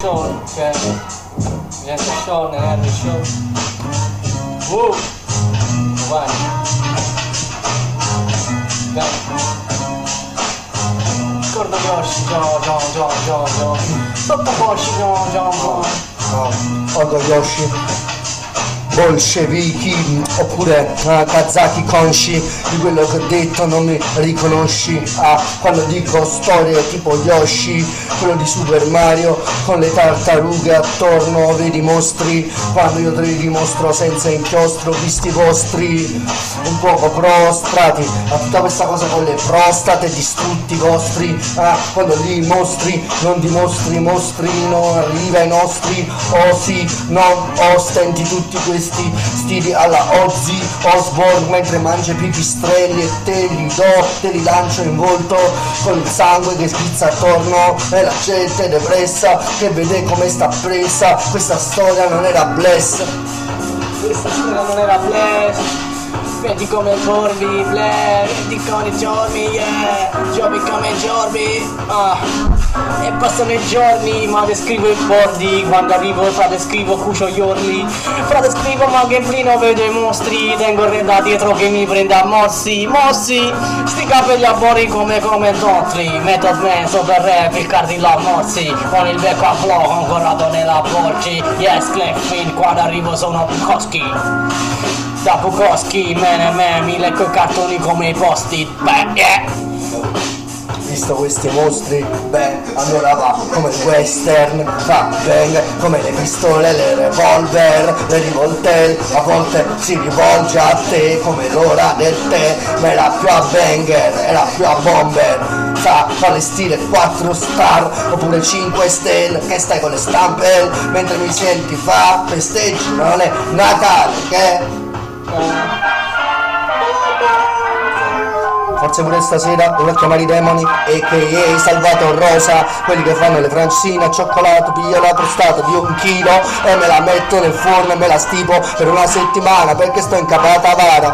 Sean, cioè gente Sean, Henry Sean. Vai. Dai. Scorda Yoshi, John. Sotto Yoshi, John. Odo Yoshi, bolscevichi oppure kazaki consci di quello che ho detto, non mi riconosci quando dico storie tipo Yoshi, quello di Super Mario con le tartarughe attorno, vedi mostri, quando io te li dimostro senza inchiostro, visti vostri un poco prostrati a tutta questa cosa con le prostate, distrutti vostri, quando li mostri non dimostri mostrino, arriva ai nostri osi, non ostenti tutti questi stili alla Ozzy Osbourne mentre mangia pipistrelli e te li lancio in volto con il sangue che schizza attorno e la gente depressa che vede come sta presa. Questa storia non era bless, vedi come Giorbi, vedi come Giorbi, Giorbi come Giorbi, e passano i giorni, ma descrivo i bordi, quando arrivo frate scrivo cucio gli orli, frate scrivo ma gameplino vedo i mostri, tengo il re da dietro che mi prende a mossi, sti capelli a bori come Dotri, Method Man, Super Rap, il cardillo a morsi, con il becco a flow, con Corrado nella porci, yes, Clefin, quando arrivo sono Bukowski. Da Bukowski, mi lecco i cartoni come i post-it, Visto questi mostri, allora va come il western, fa bang come le pistole, le revolver, le rivoltel, a volte si rivolge a te come l'ora del tè, ma è la più a banger, è la più a bomber, fa le stile 4 star oppure 5 stelle, che stai con le stampe, mentre mi senti fa festeggi, non è Natale, che? Forse pure stasera dovrò chiamare i demoni a.k.a. Salvato Rosa, quelli che fanno le francine a cioccolato, piglio la crostata di 1 chilo e me la metto nel forno e me la stipo per una settimana perché sto incapata vara,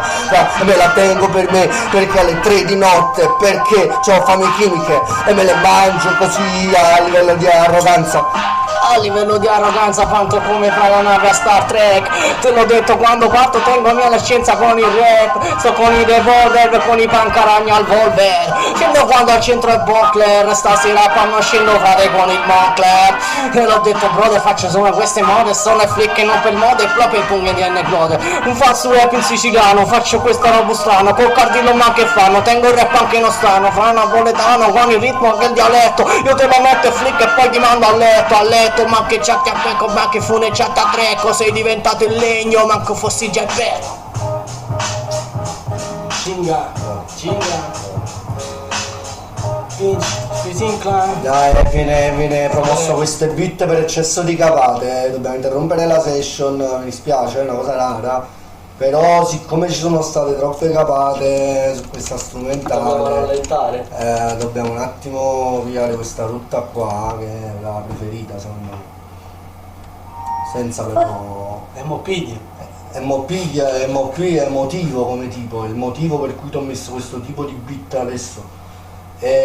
e me la tengo per me perché alle 3 di notte, perché ho fame chimiche e me le mangio così a livello di arroganza. A livello di arroganza quanto come fa la nave a Star Trek, te l'ho detto quando parto tengo mia la scienza con il rap, sto con i revolver, con i pancaragna al volver, scendo quando al centro è Bockler, stasera quando scendo frate con il Moncler, te l'ho detto brother faccio solo queste mode, sono le flick e non per mode e proprio il pugno di anecdote, un falso rap in siciliano, faccio questa roba strana, col cardillo ma che fanno, tengo il rap anche nostrano, fra napoletano con il ritmo anche il dialetto, io te lo metto e flick e poi ti mando a letto, ma che c'ha a ma che funeggiata a treco, sei diventato il legno, manco fossi già il vero. Cinga. Dai, viene promosso queste bit per eccesso di capate, dobbiamo interrompere la session, mi dispiace, è una cosa rara. Però siccome ci sono state troppe capate su questa strumentale, dobbiamo un attimo pigliare questa rotta qua, che è la preferita secondo me. Senza però. MOP è emotivo come tipo, è il motivo per cui ti ho messo questo tipo di beat adesso.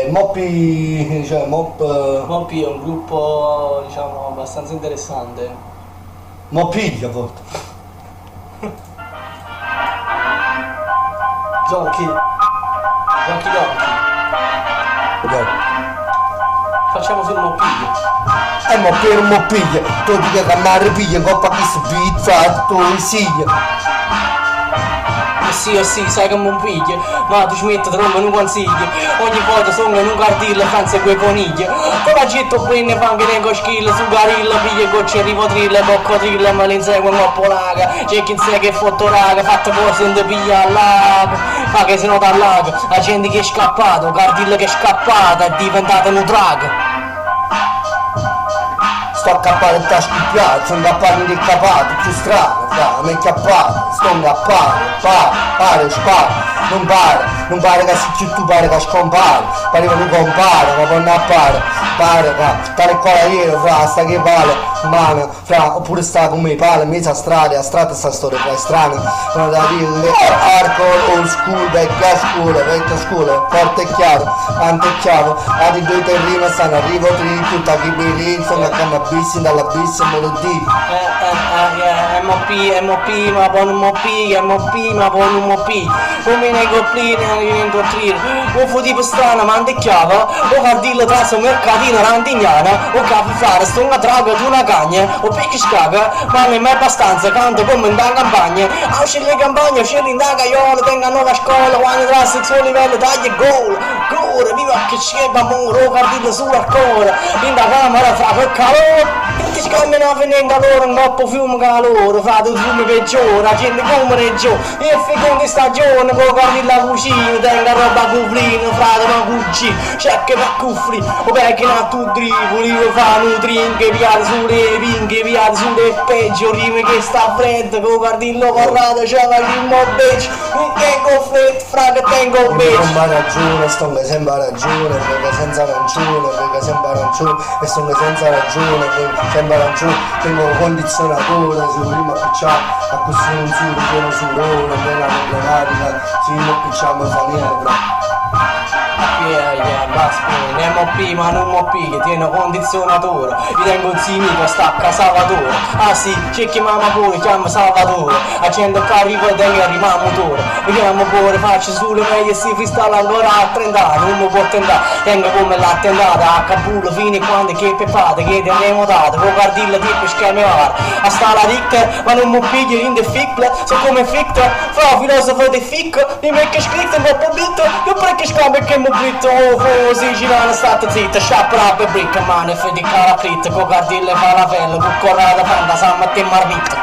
Moppy è un gruppo diciamo abbastanza interessante. Moppiglia a volte. Donkey. Facciamo sul Moppiglia. Moppiglia, tu dica che mi ripiglia in coppa chi si pizza, tu insiglia. Sì, sai che non piglia, ma tu ci metti tromba non consigli, ogni volta sono in un cartillo, fanze quei conigli, te la getto bene, fanno che tengo schilla, su garilla, piglia gocce, rivotrille, coccodrille, ma le insegue un po' laga, c'è chi insegue che fotto raga, fatto cose non ti piglia all'ago, fa che se no dall'ago, la gente che è scappato, cartillo che è scappata, è diventata un drag. Sto a cappare e t'ha scoppiato, sono cappati di capato, più strano, mi è cappato, sto a cappare, pare, spara, non pare, non pare che se tu pare che scompare, pare che non compare, ma poi non appare, pare che tale quale ieri, fra, sta che vale, mano, fra, oppure sta come pale, in mezzo a strada sta storia qua è strana, non da dire, hardcore, old school, vecchia scuola, forte e chiaro, ante e chiaro, a di due terreni stanno arrivo, tri, tutta chi beri, sono a cannabis, dalla bis, melodie. MOP, ma buon MOP, ma buon MOP. Come nei goblini, nei incontrire. O fu tipo strana, ma andecchiava. O cardillo tra sto mercatino, randignana. O capi fare, sto una draga di una cagna. O picchi scaga, ma non è mai abbastanza. Canto come in da campagna. A uscire le campagne, uscire in da caiola. Tenga nuova scuola, quando tra il suo livello, taglia gol. Gore, viva che scema amore. O cardillo sull'arcola. In da camera, fra quel calore. Ti scambiano a venire calore, un coppo fiume calore. Fate un fiume peggiore, la gente come reggio. E fecondi stagione, con guardi la cucina. Tenga roba cuplino, frate ma cucci. Cerca per cuffri, o perché non tu drivoli. O fanno trinche, piate sulle pinghe, piate sulle peggio. Rime che sta freddo, con guardillo corrado, c'è la rimmo beccio. Non tengo freddo, frate tengo beccio. Non ha ragione, sto che sembra ragione, perché senza ragione, perché sembra ragione, e sto che senza ragione, perché sembra ragione, tengo condizionatore, si prima picciare, a questo non si richiede su loro, nella problematica, si non picciamo fa niente. MOP ma non MOP che tiene condizionatore. Io tengo un simico stacca Salvatore. Ah sì, c'è chiamama pure, chiama Salvatore. Accendo il carico e tengo arriva il motore. Mi chiamo pure, faccio sulle meglio e si freestyle ancora a 30 anni. Non mi può tentare, tengo come l'attentata. A Kabul fino a quando che peppate, che teniamo date. Con cardilla tipo schemare. A sta la ricca, ma non mi piglio in de ficle. So come fict, fra filosofo de fic. Mi metto scritto un po' bitto. Io perché scambio che mi britto. Oh, si girano state zitta, sciapra per bricca, mano e fede caraprit, con cardille falafel, con corrada fanda, sammatte marmita.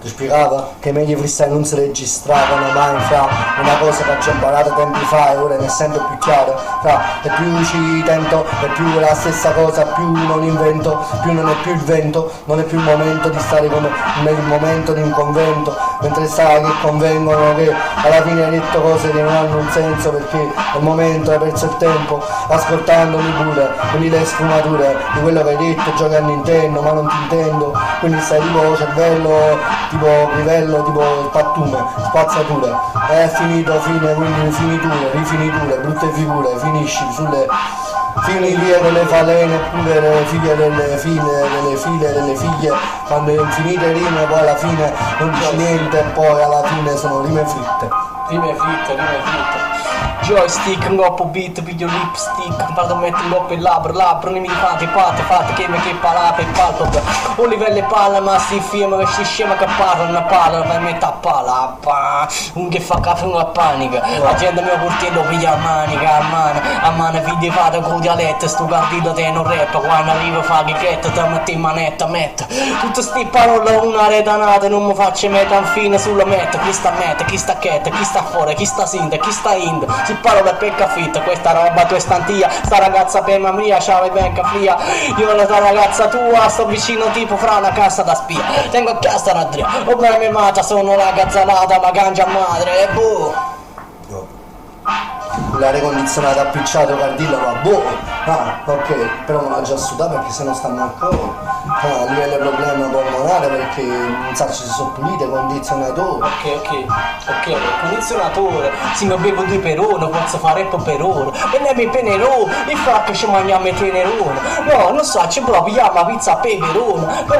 Ti spiegava che meglio freestyle non si registravano mai, fra una cosa che ci ho imparato tempi fa e ora mi è sempre più chiaro, fra e più ci tento e più è la stessa cosa, più non invento, più non è più il vento, non è più il momento di stare come nel momento di un convento, mentre sa che convengono che alla fine hai detto cose che non hanno un senso perché al momento hai perso il tempo ascoltandomi pure, quindi le sfumature di quello che hai detto giochi a Nintendo ma non ti intendo, quindi stai tipo cervello tipo livello, tipo pattume, spazzature, è finito, fine, quindi finiture, rifiniture, brutte figure, finisci sulle finire delle falene, pure le figlie delle file delle figlie, quando è infinite rime poi alla fine non dici niente e poi alla fine sono rime fritte. Rime fritte. Joystick, un coppo beat, video lipstick, vado a mettere un coppo in labbra, non mi fate, che mi che palate e palpabra. O livello palla, ma si firma che si scema che parla, una palla, vai metà palla, un che fa caffè una panica, la gente mio portiello piglia a manica, a mano video fate con dialetto, sto cardillo te non rap, quando arriva fa chicchetta, te metti in manetta, tutte sti parole una retanata, non mi faccio mettere fine sulla meta, chi sta meta, chi sta chetta, chi sta fuori, chi sta sinda, chi sta in, si parla pecca fitta, questa roba tu è stantia, sta ragazza per mia, c'ave benca fria, io la tua ragazza tua, sto vicino tipo fra una cassa da spia, tengo a casa la dria, o per me mata, sono la gazzalata, ma cangia madre, e boh. L'aria condizionata appicciato cardillo va boh, ok, però non ha già sudato perché se no stanno ancora, a livello di problema polmonare perché non sa ci sono pulite, condizionatore. Ok, condizionatore, se mi bevo 2 per ora, posso fare per ora, e ne mi penerone, il fa che ci mangiamo tenerone, no, non so, ci proviamo a pizza a peperone, te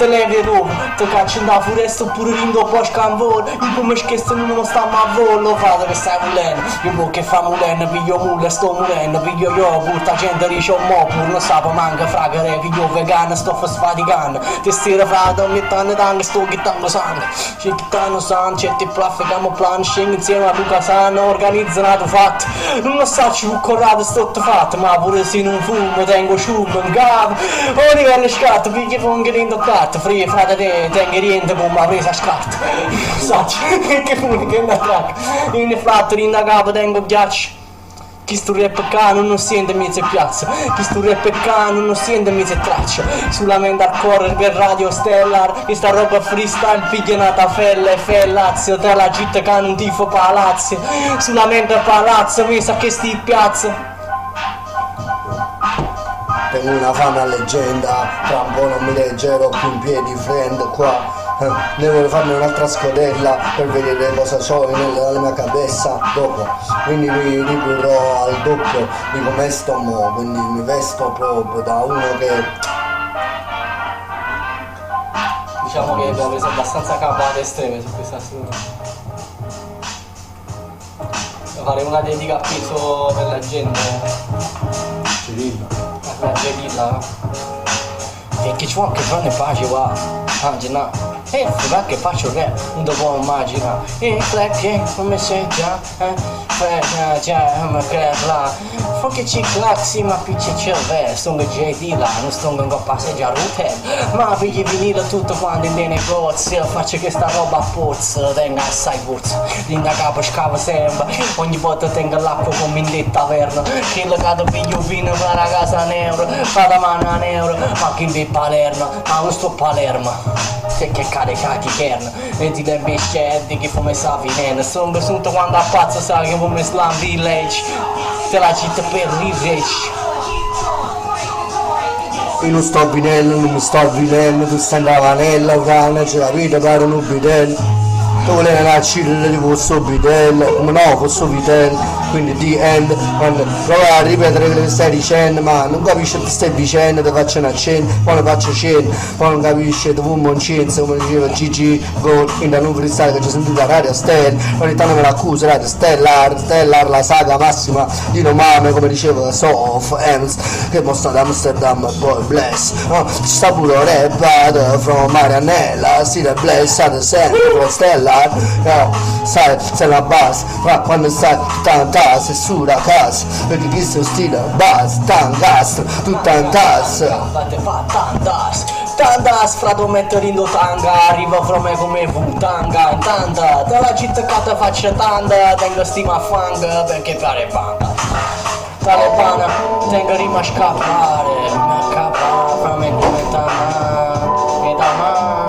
levi Roma, te caccio da furesto pure rindo poi scambone, io come scherzo non stiamo a volo, fate che stai volendo, io che fa muleno, piglio mulle, sto muleno, piglio yogurt, la gente dice un mopur, non sapo manca fragare, piglio vegano, sto sfaticando, ti stiro frate, ogni tanto sto chittando sangue, c'è chittando sangue, c'è ti plafficamo plan, scendo insieme a Luca Sano, organizzato fatto, non lo so ci fu corrado sto fatto, ma pure se non fumo, tengo sciugo, in capo, o livello scatto, piglio funghi in toccato, frie frate te, tengo riente come una presa a scatto, non so, che funi, che ne attacca, in fatto, in da capo, tengo ghiaccio, Chi sto rap cano non sente mezze piazza, chi sto rap cano non sente mezze traccia. Sulla mente hardcore per radio stellar, questa roba freestyle figlia nata fella e fellazio. Tra la città che non tifo palazzo, sulla mente palazzo, mi sa che sti piazza. Tengo una fama leggenda, tra un po' non mi leggerò più in piedi friend qua. Ne voglio farmi un'altra scodella per vedere cosa so nella mia cabeza dopo, quindi mi ridurrò al doppio di come sto mo, quindi mi vesto proprio da uno che diciamo che abbiamo preso abbastanza capate estreme su questa strada. Fare una dedica a peso per la gente. Cirillo. La Gerilla. E che ci vuole che fanno in pace qua. Immagina. E fa che faccio rap, non dopo immagina. E che come sei già, già, ma che là. Fa che ci claxi ma picci cervello. Stongo JD là, non stongo in passeggiare hotel. Ma pigli vinile tutto quanto in dei negozi. Faccio che sta roba a pozzo, tenga assai puzza. Linda capo scava sempre, ogni volta tengo l'acqua come in detta taverna. Che lo cado piglio vino per la casa a euro. Fa da mano a euro, ma che in dei Palermo. Ma non sto Palermo. Che cade cacchi kern, vedi le bescetti che come sa finendo. Sono venuto quando a pazzo sa che come Slam Village. Te la città per rireci. Io non sto vinendo, non mi sto vinendo, tu stai in vanella, urana, c'è la vita per un bidello. Tu volevi andare a Cile di questo bidello, come no, questo vitello, quindi the end, quando prova a ripetere quello che stai dicendo, ma non capisci che stai dicendo, ti faccio una cena, poi ne faccio cena, poi non capisci, ti fumo un censo, come diceva Gigi Gold, in da non freestyle che ci sentito a Radio Stella, ogni tanto me l'accuso, Radio Stellar, la saga massima di Nomame, come diceva Soft Ems, che mostra da Amsterdam, boy bless, ci sta pure rap, from Marianella, stile bless, sempre, Stella. Sai, sei la base, ma quando stai tanta sei su la casa, perché chi sto stile base, tangas, tu tantas. Te fa tandas, frato metto rindo tanga, arriva fra me come futanga, tanta, dalla città che te faccio tanta, tengo stima a fang, perché fare banda. Talebana, tengo rima a scappare, mi accappa, fra me come tana, e da man.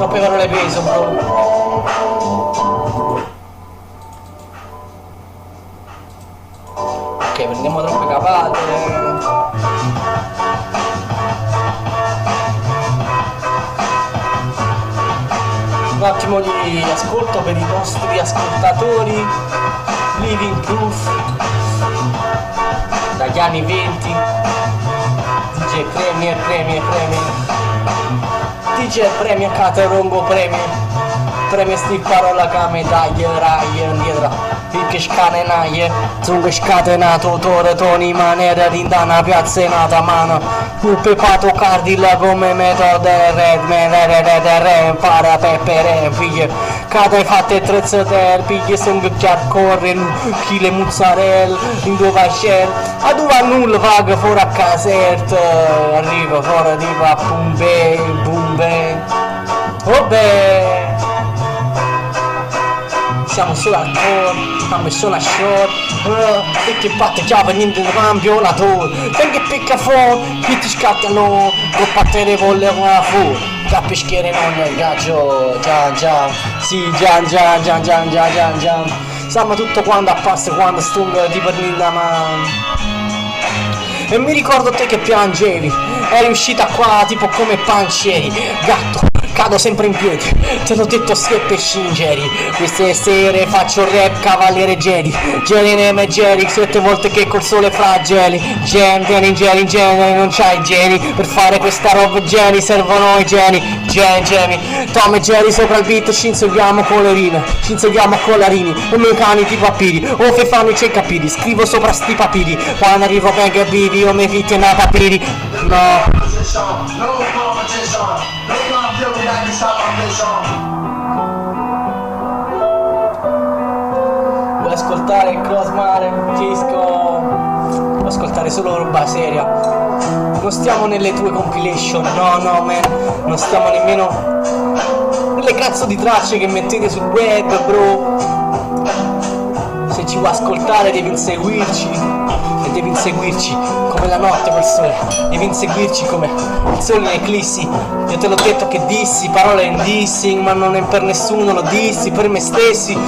Troppe parole peso, bro. Ok, prendiamo troppe capate. Un attimo di ascolto per i nostri ascoltatori. Living Proof dagli anni 20. DJ Premier DJ Premier Caterongo Premier sti parola che me dai rai indietro perché scatenaie zungo scatenato tore toni maniera rindana piazza nata mano un pepato cardilla come metodo red para peppere figlie cade fatte trezzate figlie sono che corre chi le mozzarella in dove c'è a dove nulla vaga fuori a casetta arriva fuori di va bumbe oh beh siamo solo al core, a me sono a short, perché batte già niente da campionatore, perché picca fuori, chi ti scattano, con battere volle una fuori, da peschiere non il gaggio, già, siamo tutto quando a passo, quando stungo di pernilla man. E mi ricordo te che piangevi, eri uscita qua tipo come pancieri, gatto. Cado sempre in piedi, te l'ho detto schieppe scingeri. Queste sere faccio rap cavaliere Jedi, Geni Jedi, 7 volte che col sole fragili. Geni, non c'hai geni. Per fare questa roba geni servono i geni. Geni, Tom e Jerry sopra il beat, ci insegniamo colorine, ci insegniamo a colarini, come cani tipo papiri, o fe fanno i capiri, scrivo sopra sti papiri, quando arrivo ben che vivi, o me fitti na papiri. No. Vuoi ascoltare Crossmare, Cisco? Ascoltare solo roba seria. Non stiamo nelle tue compilation, no man, non stiamo nemmeno nelle cazzo di tracce che mettete sul web, bro. ci vuoi ascoltare devi inseguirci, e devi inseguirci come la notte col sole, devi inseguirci come il sole in eclissi. Io te l'ho detto che dissi, parole in dissing, ma non è per nessuno, lo dissi per me stessi.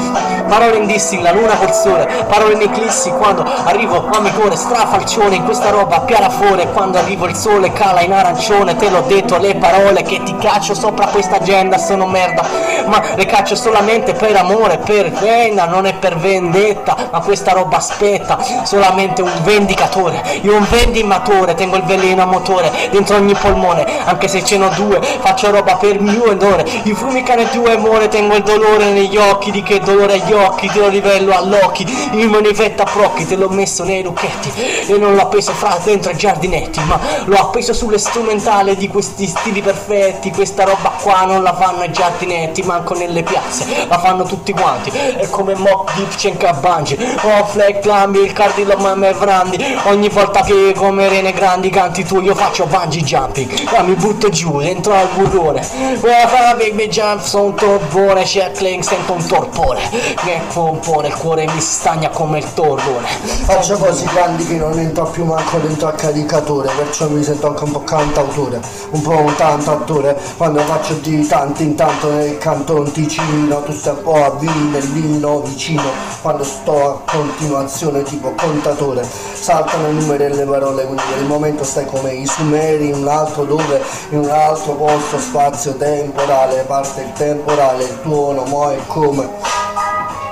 Parole in dissing, la luna col sole, parole in eclissi, quando arrivo amicone, strafalcione, in questa roba piarafone, quando arrivo il sole cala in arancione, te l'ho detto, le parole che ti caccio sopra questa agenda sono merda, ma le caccio solamente per amore, per pena, non è per vendetta, ma questa roba aspetta solamente un vendicatore, io un vendimatore, tengo il veleno a motore dentro ogni polmone, anche se ce n'ho due, faccio roba per mio odore, i fumi cane più amore, tengo il dolore negli occhi, di che dolore agli occhi, te lo livello all'occhi, il manifetta procchi, te l'ho messo nei lucchetti e non l'ho appeso fra dentro ai giardinetti, ma l'ho appeso sulle strumentali di questi stili perfetti, questa roba qua non la fanno ai giardinetti, manco nelle piazze, la fanno tutti quanti, è come Mock Deep Bungie, oh Fleck Clambi, il cardillo Mamme Vrandi, ogni volta che come Rene Grandi canti tu io faccio bungee jumping, ma mi butto giù dentro al burrone, fa baby jump, sono un torbone, c'è Clank, sento un torpore, che compone, il cuore mi stagna come il torrone. Faccio così grandi che non entro più manco dentro al caricatore, perciò mi sento anche un po' cantautore, un po' un tanto attore, quando faccio di tanto in tanto nel canton Ticino, tu stai un po' a nell'inno vicino, quando sto a continuazione tipo contatore, saltano i numeri e le parole, quindi per il momento stai come i sumeri, in un altro dove, in un altro posto, spazio temporale, parte il temporale, il tuono, mo è come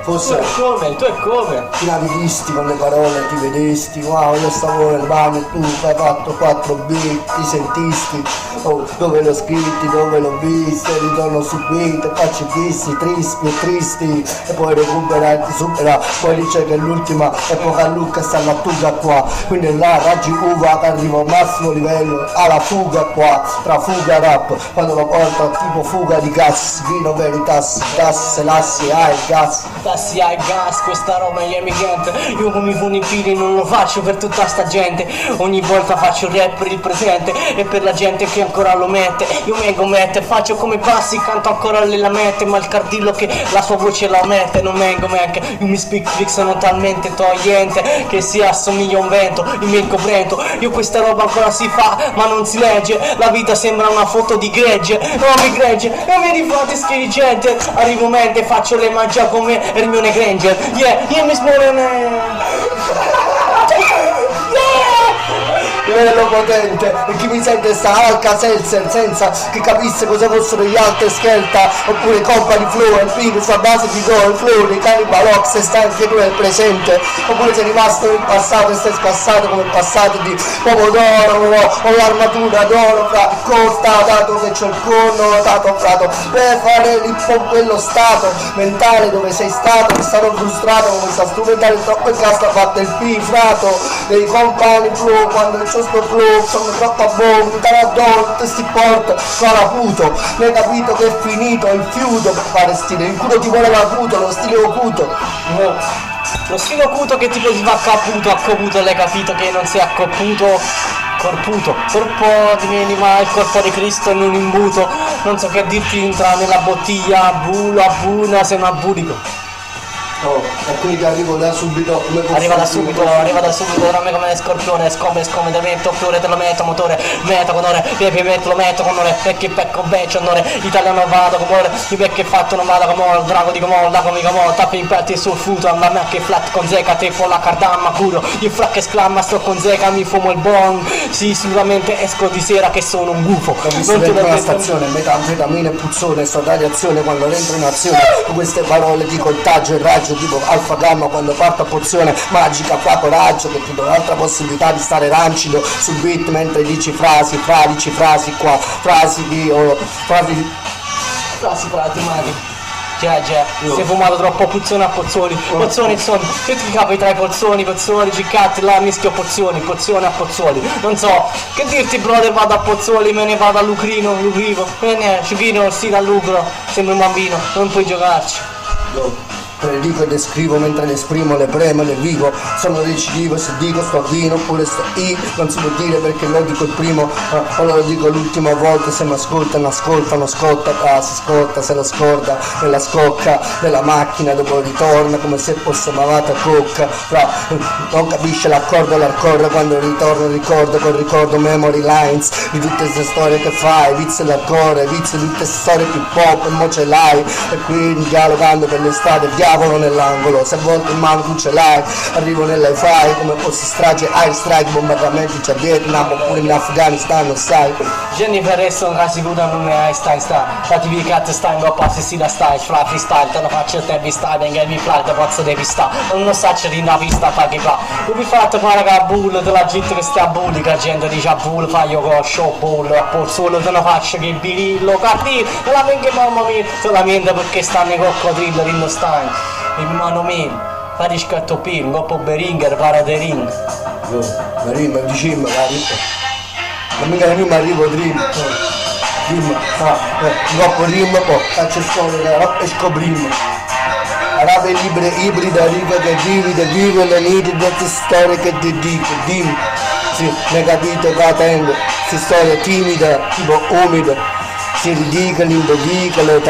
fosse tu è come? ti navigisti con le parole, ti vedesti, wow, io stavo nel bagno e tu hai fatto 4 beat, ti sentisti, oh, dove l'ho scritti, dove l'ho visto, ritorno su beat e faccio dissi, tristi e tristi, e poi recupera e ti supera, poi dice che l'ultima epoca Luca sta la tuga qua, quindi là raggi uva che arrivo al massimo livello, alla fuga qua, tra fuga e rap, quando lo porto tipo fuga di gas, vino veritas, gas, lassi, hai gas. Tassi ai gas, questa roba è emigrante, io come i funipili non lo faccio per tutta sta gente, ogni volta faccio rap per il presente e per la gente che ancora lo mette, io vengo mette, faccio come passi, canto ancora le lamette, ma il cardillo che la sua voce la omette, non vengo neanche, io mi speak sono talmente togliente che si assomiglia a un vento, il mio incoprento, io questa roba ancora si fa ma non si legge, la vita sembra una foto di gregge, non mi gregge, non mi rifate schirigente, arrivo mente, faccio le mangia come Hermione Granger, io mi Livello potente, e chi mi sente sta Alka Seltzer senza che capisse cosa fossero gli altri Skelta, oppure Company Flow, il film sulla base di Go, il flow dei Cannibalox e sta anche tu nel presente, oppure sei rimasto nel passato e stai spassato come il passato di pomodoro o l'armatura d'oro fra costa, dato che c'ho il corno dato frato, per fare quello stato mentale dove sei stato, che sarò frustrato come sta strumentale troppo in cassa fatta il pifrato dei Company Flow, quando c'ho sto flow, sono troppo a buono, mi dà addosso, sti porta, sono puto, mi hai capito che è finito il fiuto per fare stile, il culo ti voleva acuto, lo stile oculto. lo stile occulto che tipo si fa accoputo, l'hai capito che non sei accopputo, corpo diveni ma il corpo di Cristo in un imbuto, non so che dirti, entra nella bottiglia, buona, sei un abulico. Oh, e quindi arrivo da subito, Arriva da subito, dorme come scorpione, scomme, te metto oppure te lo metto, motore, metto con ore, pepe metto, lo metto con ore, perché pecco beccio, onore, italiano vado come ore, i perché fatto non vado come ore, drago di come da come tappi in petti sul futo, a me che flat con zeca, te fo la cardamma curo, io frac esclama, sto con zeca, mi fumo il bon, sì, sicuramente esco di sera che sono un gufo. Ho visto dentro la stazione, metanfetamina e puzzone, sto radiazione quando entro in azione, con queste parole di contagio e raggio tipo alfa gamma quando parto a pozione magica, qua coraggio che ti do un'altra possibilità di stare rancido su beat mentre dici frasi qua, frasi mani. Già, si è fumato troppo puzzone a Pozzoli, Pozzoni sono tutti i capi tra i Pozzoni, Giccatti, là mischio Pozzoni a Pozzoli, non so, che dirti brother, vado a Pozzoli, me ne vado a Lucrivo, me ne Ciuchino, sì da lucro, sembra un bambino, non puoi giocarci. le dico e le scrivo mentre le esprimo, le premo, le vivo, sono recidivo, se dico sto vino oppure sto I, non si può dire perché lo dico il primo, o lo dico l'ultima volta, se mi ascoltano, scotta, si scotta, se la scorda, nella scocca della macchina, dopo ritorna come se fosse malata cocca, non capisce l'accordo, l'arcorre quando ritorno, ricordo col ricordo memory lines di tutte queste storie che fai, vizi l'arcorre, vizi di tutte queste storie più pop, e mo ce l'hai, e qui dialogando per l'estate, diavolo nell'angolo, se a volte in mano tu ce l'hai, arrivo nell'hi-fi come fosse strage, air strike, bombardamenti c'è Vietnam oppure in Afghanistan, non sai. Jennifer Aniston rassicura non è Einstein sta certificato sta in coppa se si da stai fra freestyle te lo faccio te vi stai venga mi flag pozzo devi sta non sa c'è di una vista paghi fa tu vi fate fare che a bull della gente che sta a bulli che la gente dice a bull fa io con show bull a por solo te lo faccio che birillo cattivo te la venga mamma mia solamente perché stanno i coccodrillo in stai e mi mano mia fai scatto pin un po' beringer para de ring la rima vicino non mica prima arrivo prima dopo rima poi faccio storia e scoprimo arabe libere ibrida riga che vive le nidi di queste storie che ti dico dimmi sì, ne capito che tengo queste storie timide tipo umide si ridicoli, indodicole,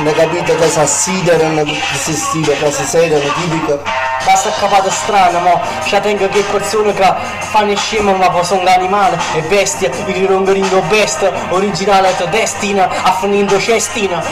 ne capite che si assiderano, si stile, che si sedono, tipico. Basta capata strana, mo, ci tengo che persone che fanno scemo ma poi sono animale e bestia, il rongoringo bestia, originale te destina, a finendo cestina,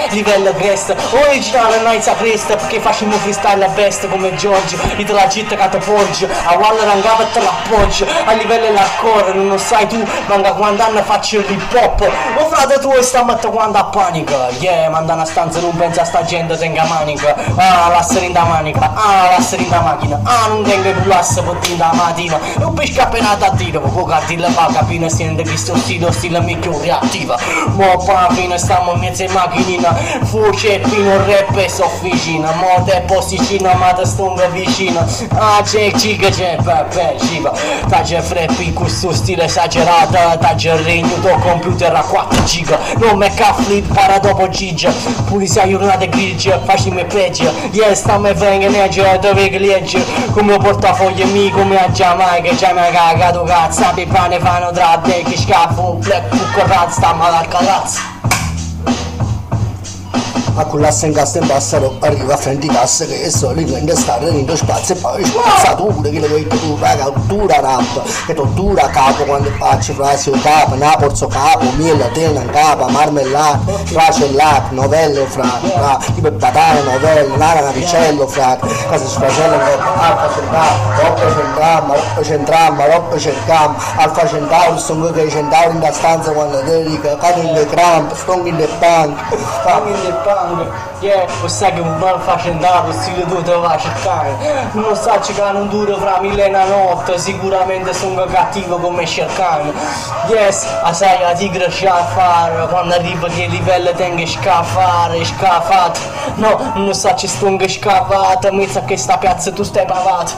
livello cresta, originale naizza cresta, perché facciamo freestyle a bestia come Giorgio, e te la gitta che te porge, a Walla rangava e te l'appoggio, a livello l'hardcore, non lo sai tu, manca quando anno faccio il hip hop, o frate tu sta matto quando a panica, manda una stanza non pensa a sta gente tenga manica, la serinda manica, la serinda macchina, non tengo più l'asse potente la mattina, non pesca appena da tiro, con cartilla fa capire sente che sto stile mica reattiva, mo pa fine stiamo in mezzo in macchinina, fuce fino rap e sofficina, mo te posticina ma te stonga vicina, c'è cica c'è pepe civa, c'è freppi in questo stile esagerato, c'è il regno del computer a 4 giga, non me caffli para dopo giga, pulizia giornate grigie, facciamo peggio, stiamo venga negge, dove che legge, come portafoglio mi come a Giamaica, Giamaica cagato cazzo, a pane fanno tra te che scafo, un black cuccorrazzo, sta male al calazzo. A cullassa in cassa in passaro arriva a frente di cassa che so lì prende stare in spazio e poi spazzature che le vuoi tu raga dura rampa che tu dura capo quando faccio frasi o capo naporzo capo miele tena capo marmellata fracellato novelle fra tipo patane novelle nana navicello fra casa sfacella alfa centramma alfa centauro sono che i centauri in da stanza quando dedica cade in the cramp stong in the punk lo sai che un bel faccendato stile tu te va a cercare non sa che non dura fra millena notte sicuramente sono cattivo come cercare a sai la tigre scaffare quando arriva che livello tengo scaffato no non sa che sto scaffato mezzo a che sta piazza tu stai pavato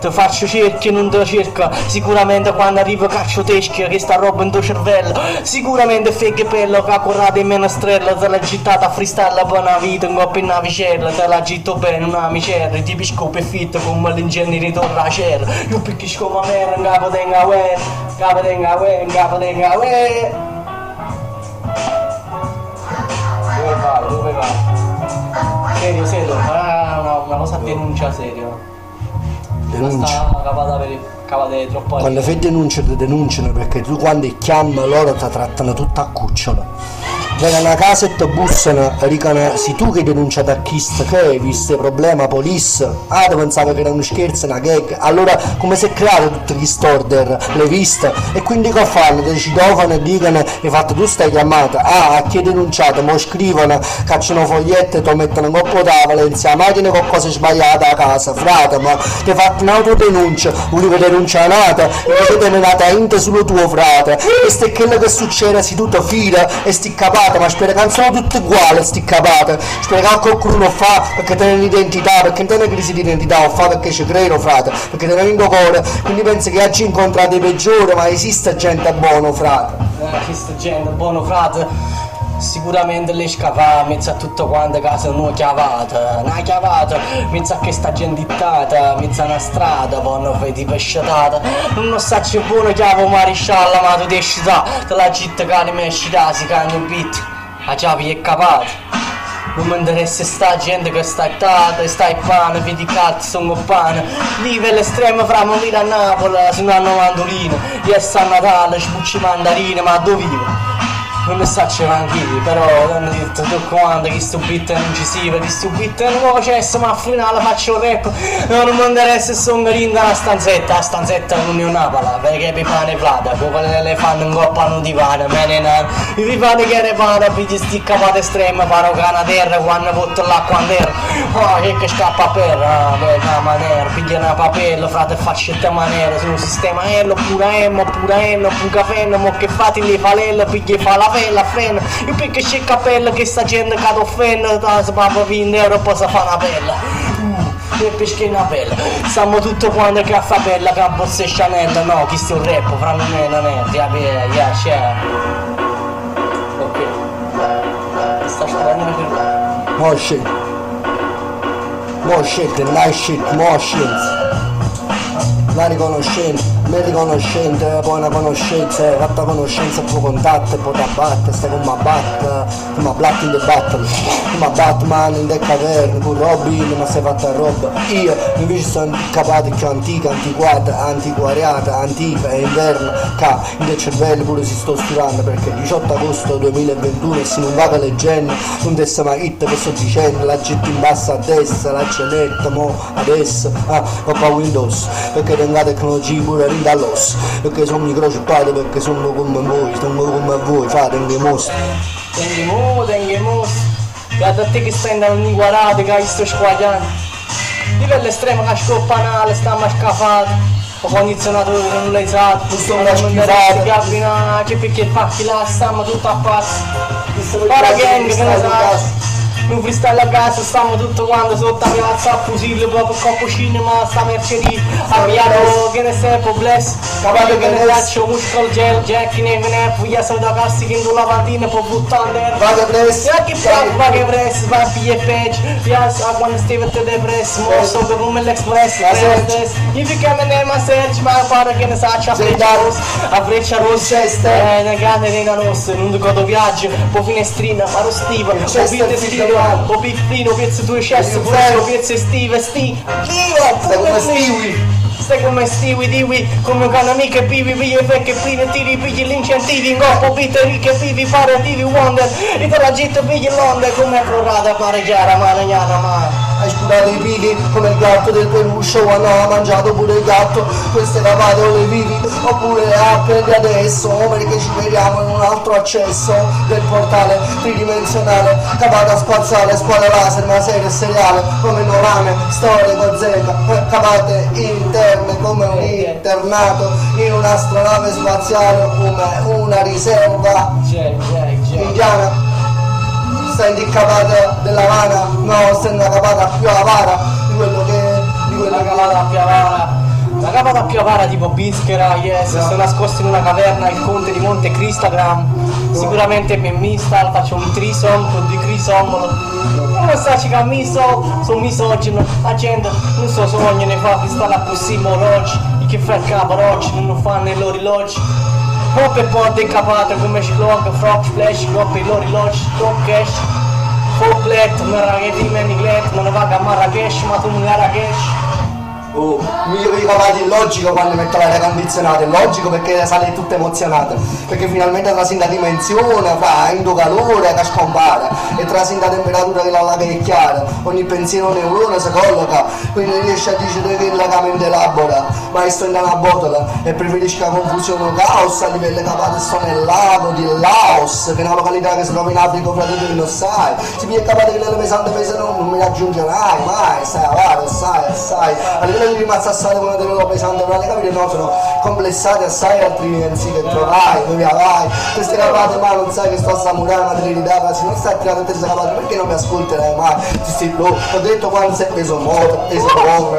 ti faccio cerchio non ti cerca sicuramente quando arrivo caccio teschio che sta roba in tuo cervello sicuramente feghe pello che corrate in menestrella te l'ha gittata a freestyle per una vita in coppa in navicella te la gitto bene una micella ti piscopo e fitto come l'ingenio ritorna a cera io picchi scoma mera in capo tenga uè dove vai serio una cosa denuncia serio denuncia cavate troppo quando fai denuncia ti denunciano perché tu quando chiami loro ti trattano tutto a cucciolo vengono a casa e ti bussano dicono sei tu che hai denunciato a Kiss che hai visto il problema police ti pensavo che era uno scherzo una gag allora come si è creato tutti gli storder l'hai vista e quindi che fanno ti citofano e dicono hai fatto tu stai chiamata a chi hai denunciato mo scrivono cacciano fogliette e ti mettono in coppa tavola insieme a macchina con cose sbagliate a casa frate ma ti hai fatto un'autodenuncia volevo denunciare nata e ti hai nata int sullo tuo frate e sto è quello che succede se tu ti fila e sti capate ma spero che non sono tutte uguali sti capate spero che qualcuno fa perché tiene l'identità perché non è crisi di identità o fa perché ci credo frate perché te ne vengo cuore quindi penso che oggi incontrate i peggiori ma esiste gente buona frate esiste gente buona frate Sicuramente le scavà, mezzo a tutto quanto casa non chiavata, una chiavata, mezzo a che sta gendittata, mezzo a una strada, poi non vedi pesciatata, non sa c'è buono chiavo marescialla, ma tu ti scità, te la città che mi scità, si cagna un bit, la chiave è capata. Non mi interessa sta gente che sta tata, sta in pane, vedi cazzo sono pane. Vive all'estremo fra Molina a Napoli, su una mandolina. Io a Natale, spucci mandarine, ma dove vive? Non ne saccio anch'io, però hanno detto tu quando che sto beat non ci si vede, sto beat è un nuovo cesso, ma a finale faccio un rap. Non mi interessa sono rinda la stanzetta non è una pala, perché mi pane plata, come le fanno in coppa non ti vada, me ne nan. Mi fate che ne para, pigli sti capate estreme, paro cana terra, quando butto l'acqua in terra. Oh, che scappa per, una maniera, piglia una papella, frate faccette maniera, su un sistema ello, pura emmo, pura enno, pura fenno, mo che fate le falelle, pigli fa la frena, io perché c'è il cappello che sta gente che offende, da sbabba 20 euro poi si fa una pella. E perché una pella? Stiamo tutto quanto che a fa bella, che a borse Chanel, no, chi sto rap, fra non è, ti avere, c'è. Ok. Sta strano per More shit, nice shit, more shit. La riconoscenza, me riconoscente, poi una conoscenza, fatta conoscenza, poi contatto, poi ti abbatte, stai come Black in the battle, come Batman in the caverne, con Robin, ma sei fatta roba. Io invece sono capace più antica, antiquata, antiquariata, antica e inverno, che in del cervello pure si sto sturando, perché 18 agosto 2021 e se non va che leggendo, non desse mai hit che sto dicendo, la gente in basso a destra, la cenetta, mo adesso, ho pa Windows, perché tenga tecnologia pure rindallos, perché sono microchippati, perché sono come voi, fate anche mostri. Tengi mo, guarda te che stai andando in guardate, che sto squagliando. Livello estremo che scoppanale, sta ma scafato, ho condizionatore non l'hai usato, non sto mai schifato. Che perché fatti là, stiamo tutto a passo. Para gang che ne sa. Un freestyle a gas, stiamo tutto quanto sotto la piazza a fusillo, proprio coppo cinema, sta merceria, abbiamo che ne sei, bless, cavallo che ne faccio, muscolo gel, jack, ne via sono da cassi che in la lavandina, può buttare Vaga press, e che va che press, va a piglie page, piazza quando steve te depress, mosso che come l'express, io fi che me ne ma search, ma pare che ne saccia a freccia rossa, negate nella nostra, non ricordo viaggio, po' finestrina, paro stiva, po' piccino, pezzo due cesso, pezzo estive, stai come Stewie Diwi, come un amico e pivi, pigli che pigli tiri, pigli gli incentivi, in coppo, bitteri che pivi, fare TV Wonder, e te la gente pigli l'onda, come è crorata, pareggiare, manegnana, ma... Hai sputato i piedi come il gatto del peluche quando ha mangiato pure il gatto, queste cavate o le vivi, oppure le apri adesso, perché ci vediamo in un altro accesso del portale tridimensionale, cavata spaziale, squadra laser, una serie seriale, come Norame, storie con Z, cavate interne come un internato, in un'astronave spaziale come una riserva indiana. Stai in cavata della vana, no, stai una cavata più avara di quello che La cavata più avara. La cavata più avara tipo Bischera, yes, no. Sto nascosto in una caverna, il conte di Monte Cristagram. No. Sicuramente mi mista, faccio un trisom con di crisomolo. Come sta ci sono misogino, la gente non so sogno ne fa, sta la possibile oggi, i che fa il capo oggi, non fanno i loro elogi. Pop e porte capate come schlog, frog splash, coppe i loro elogi, top cash. Foblet, Marrakesh, Meniglet, non va a Marrakesh, ma tu non era cash. Oh, migliori cavati è logico quando metto l'aria condizionata, è logico perché sale tutta emozionata, perché finalmente trasì la dimensione, fa indo calore che scompare, e trasì la temperatura che la laga è chiara, ogni pensiero neurone si colloca, quindi riesce a dire che la mente elabora, ma sto in una botola e preferisco la confusione o caos a livello cavate sto nel lago di Laos, che è una località che si trova in Africa, fratello che non sai, si viene capate che nelle pesante pese non mi raggiungerai mai, sai, assai, a livello le rimasti assai con delle robe pesante, ma le capite no, sono complessate assai altri pensi che trovai, dove vai, queste capate ma non sai che sto a samurare, ma te le ridava, se non stai tirando queste capate perché non mi ascolterai mai? Ho detto quando sei peso moto,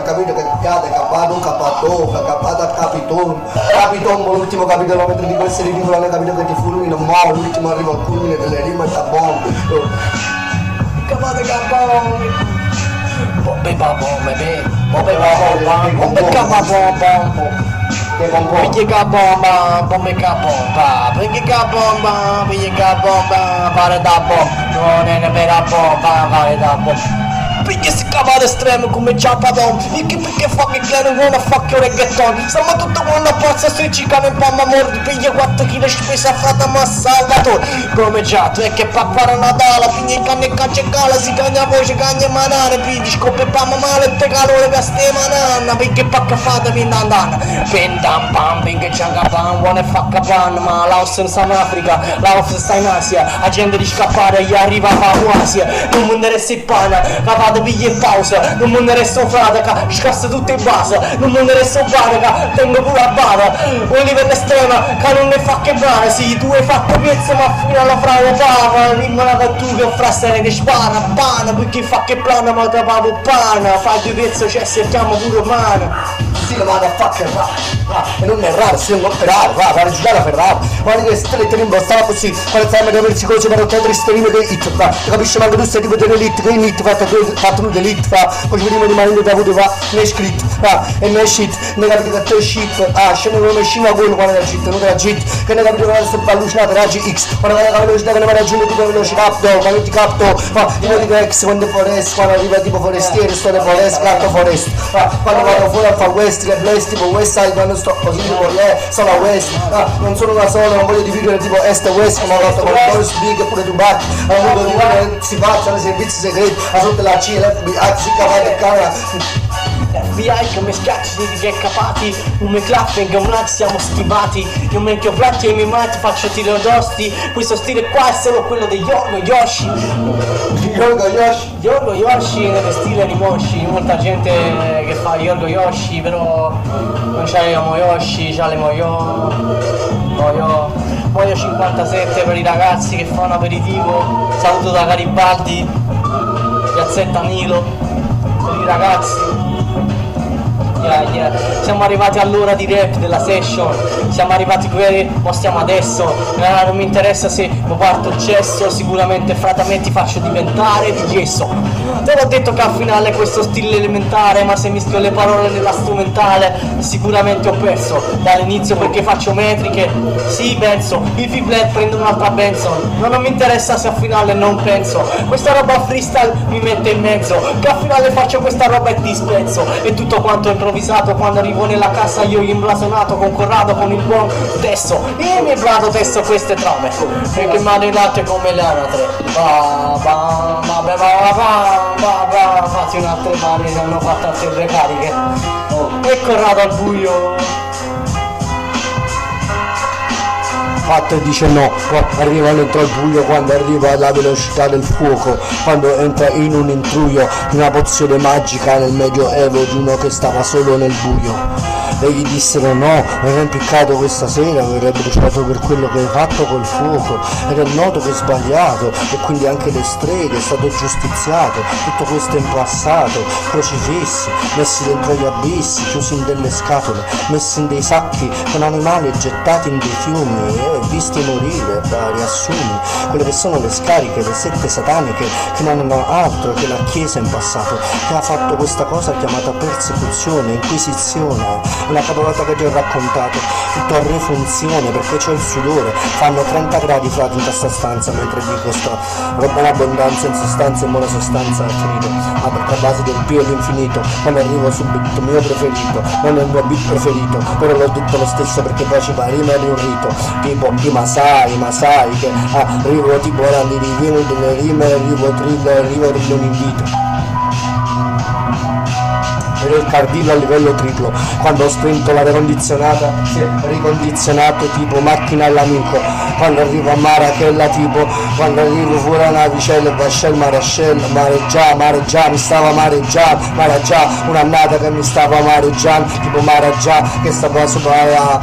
capito che capite, capato, capato a capiton, l'ultimo capitolo mentre di queste ridicole, non capito che ti fulmino, ma l'ultimo arrivo al culmine delle rime da bombe. Capate capone. Bombe ba bombe be, bombe ba bomba, bombe capa bomba. Pigli ca bomba, bombe ca bomba, pigli ca bomba, pare da bomba, non è una vera bomba, pare da bomba. Pigli si cava all'estremo come Chapadon, e che perché fucking clan non fucking reggaeton. Stiamo tutto quando a forza sui cicane in pomma mordi, piglia 4 kg spesa frata ma salvatore. Come già, tu è che pappara Natale, piglia in canne e caccia cala, si cagna voce, cagna manare, pigli scoppe pamma male, te calore che ste manana, piglia pacca fata vindandana. Pendam pam, piglia cianga pam, buone facca pan, ma Laos in San Africa, Laos sta in Asia, la gente di scappare gli arriva a Papuasia, non mi interessa il pana, capate piglia in pausa, non mi resto frataca, scasso tutto in base, non mi resto frataca, tengo pure la bada, un livello estrema, che non ne fa che male, sì, tu hai fatto pezzo ma fino alla frana pava, rimmana per tu che frassere che spara, pana, perché fa che plana ma te pago pana, fai due pezzo c'è cerchiamo pure umana. Sì, ma da fucking e non è raro, se non operare, va a girare a Ferrari, guarda che strette rimbostava così, quando stai a versi cose per ottenere strime che hit, va, capisci manco tu sei tipo dell'elite, che in hit fatto tu dell'elite, va, poi ci vediamo di manino da avuto va, ne è scritto, va, e ne è shit, ne capito che te è shit, scende come scima quello quando era shit, non era shit, che ne capito che sto allucinato raggi X, quando la velocità che ne va raggiunto tipo velocità capto, quando ti capto, va, tipo dico X quando è forest, quando arriva tipo forestiere, sto nel forest, gatto forest, va, quando vado fuori a fare West, che blast tipo West Side, quando sto così tipo sono a West, non sono una sola, non voglio dividere tipo Est e West come ho fatto con Boris Big e pure Tupac, ho avuto dividere, si facciano i servizi segreti, a sotto la C, l'FBI, si capate il camera. FBI che mi schiacci che è capati, un me clapping, un like siamo schivati, io metto platti e i miei mati faccio tiro d'osti, questo stile qua è solo quello degli Yorgo Yoshi. Yorgo Yoshi nello stile di Moshi, molta gente che fa Yorgo Yoshi, però non c'avevamo Yoshi, c'avevamo Moio 57 per i ragazzi che fanno aperitivo, saluto da Garibaldi, Piazzetta Nilo, per i ragazzi. Siamo arrivati all'ora di rap della session, siamo arrivati qui, ma stiamo adesso, non mi interessa se mi parto il cesso, sicuramente fratamente ti faccio diventare di gesso. Te l'ho detto che al finale questo stile elementare, ma se mischio le parole nella strumentale sicuramente ho perso dall'inizio perché faccio metriche, sì penso, il fiblet prendo un'altra Benson, non mi interessa se al finale non penso, questa roba freestyle mi mette in mezzo, che al finale faccio questa roba e ti spezzo, e tutto quanto improvvisato, quando arrivo nella cassa io imblasonato, concordato con il buon testo, e mi blato testo queste trame, perché male latte come l'anatre, fatti un'altre mani che hanno fatto altre cariche, e corrado al buio. Fatto e dice no, arriva dentro al buio quando arriva alla velocità del fuoco, quando entra in un intruio, una pozione magica nel medioevo di uno che stava solo nel buio. E gli dissero no, verrà impiccato questa sera, verrà bruciato per quello che hai fatto col fuoco, ed è noto che è sbagliato, e quindi anche le streghe, è stato giustiziato, tutto questo è in passato, crocifissi, messi dentro gli abissi, chiusi in delle scatole, messi in dei sacchi, con animali gettati in dei fiumi, e visti morire, riassumi, quelle che sono le scariche, le sette sataniche, che non hanno altro che la Chiesa in passato, che ha fatto questa cosa chiamata persecuzione, inquisizione, una cavolata che ti ho raccontato, tutto a rifunzione perché c'ho il sudore, fanno 30 gradi frati in questa stanza mentre dico sto roba in abbondanza, in sostanza, in buona sostanza, è finito, ma perché a base del P all'infinito, non arrivo sul beat mio preferito, non è il mio beat preferito, però l'ho detto lo stesso perché poi ci fa rima di un rito, tipo i Masai, che arrivo tipo grandi divino delle rime, arrivo thriller, un invito. era il cardillo a livello triplo. Quando ho spento l'aria condizionata si è ricondizionato tipo macchina all'amico. Quando arrivo a Marachella tipo, quando arrivo fuori a navicella e vascella mareggia, mi stava mareggiando, già un'annata che mi stava mareggiando, tipo Maraggià che stava sopra la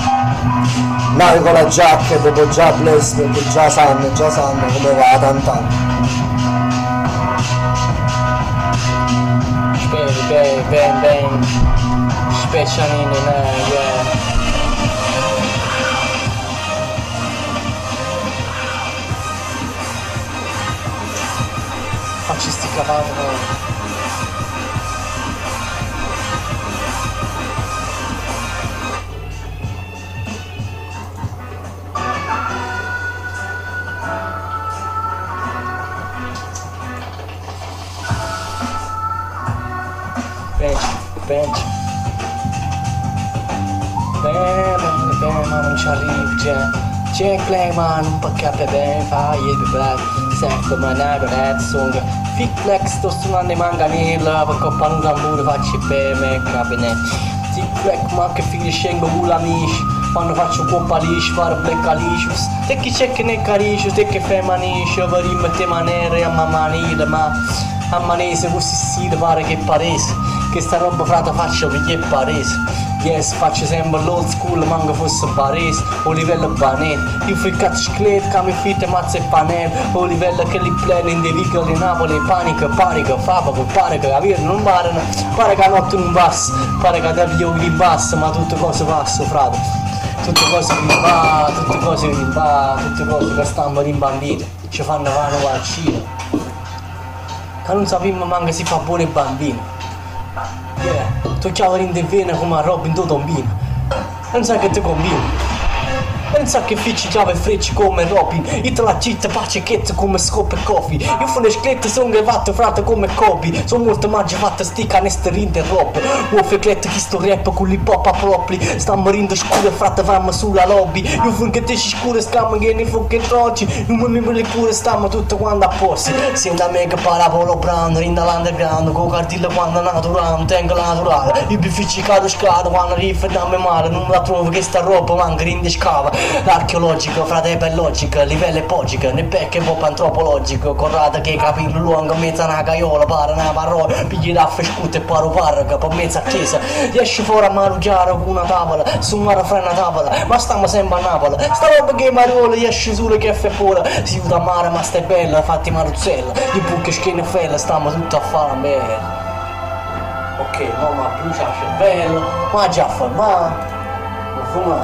nave con la giacca e dopo già bless perché già sanno come va tant'anno. Ben, specialini, yeah. Facci sti cavalli. Bench. Bene, ma non ci arrivi, c'è play, ma non può capire bene, fai il black, sempre manare, red song, fit flex, sto suonando i manganella, per coppa un tamburo, faccio bene, cabine, tic black, ma che figlio scengo con l'amici, quando faccio coppa lisci, fare black alicious, te chi c'è che ne caricious, te che fai manisci, per rimettere manere a mammanile, ma a manese così si pare che parese. Che sta roba frate faccio perché è palese. Yes, faccio sempre l'old school, manco fosse palese. O livello banale. Io fui cazzo sclet, cami fitte, mazze e panel. O livello che li pleni in devicoli, Napoli, panico, fabrico, pare che la vita non parano. Pare che la notte non passa, pare che da via li bassa, ma tutte cose passano, frate. Tutte cose che stanno rimbandite. Ci fanno vanno al cinema. Che non sappiamo manco si fa buone bambino. Yeah, tu chiavi in vena come a Robin do tombino. Non sai che ti combina. Non sai che ficci chiave frecci come Robin. Io te la citta pacecchetta come scope e coffee. Io fu le sclette sono fatte frate come Kobe. Sono molto maggi fatte sti canestri interrotte. Uo feclette chi sto rap con l'hip hop a propri. Sta morendo scure frate fammi sulla lobby. Io fu che te ci scure scamma che ne fu che trocci. Non mi le cure stiamo tutto quando a posti. Sembra me che parapolo brando. Rinda l'underground. Con cardillo quando è naturale. Tengo la naturale. Io bificci cado scado quando riffa dammi male. Non me la trovo che sta roba manca rinde scava. L'archeologico, frate è logica, livello epogica, ne becca e pop antropologico, corrata che capillo lungo, mezza una caiola, para una parola, pigli raffe scute e paro parca, poi mezza chiesa, riesci fuori a marugiare con una tavola, su una fra una tavola, ma stiamo sempre a Napoli, sta roba che mariola, riesci solo che è pure, si usa mare ma stai bella, fatti maruzzella, di buche schiene fella, stiamo tutto a fare bene. Ok, no ma brucia il cervello, ma già fa, ma fuma.